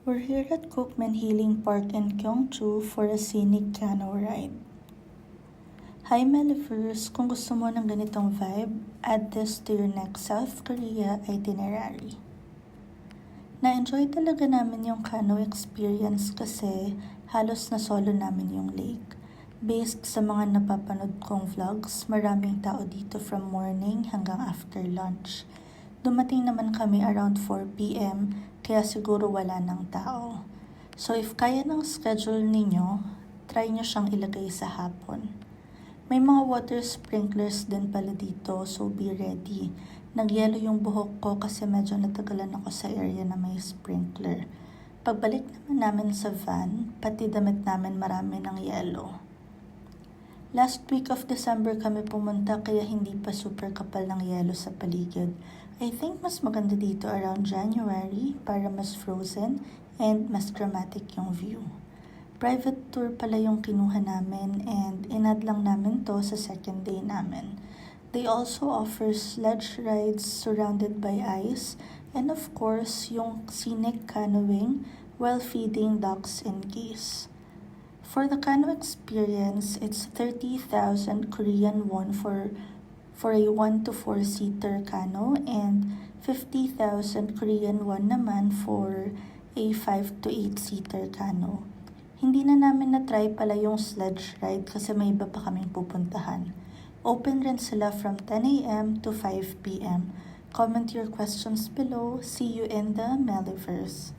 We're here at Cookman Healing Park in Gyeongju for a scenic cano ride. Hi Melivers! Kung gusto mo ng ganitong vibe, add this to your next South Korea itinerary. Na-enjoy talaga namin yung cano experience kasi halos na solo namin yung lake. Based sa mga napapanood kong vlogs, maraming tao dito from morning hanggang after lunch. Dumating naman kami around 4 p.m. kaya siguro wala ng tao. So if kaya ng schedule ninyo, try nyo siyang ilagay sa hapon. May mga water sprinklers din pala dito, so be ready. Nagyelo yung buhok ko kasi medyo natagalan ako sa area na may sprinkler. Pagbalik naman namin sa van, pati damit namin marami ng yelo. Last week of December kami pumunta kaya hindi pa super kapal ng yelo sa paligid. I think mas maganda dito around January para mas frozen and mas dramatic yung view. Private tour pala yung kinuha namin and inad lang namin to sa second day namin. They also offer sledge rides surrounded by ice and of course yung scenic canoeing while feeding ducks and geese. For the cano experience, it's 30,000 Korean won for a 1 to 4 seater cano and 50,000 Korean won naman for a 5 to 8 seater cano. Hindi na namin na-try pala yung sledge ride kasi may iba pa kaming pupuntahan. Open rin sila from 10 a.m. to 5 p.m. Comment your questions below. See you in the Meliverse.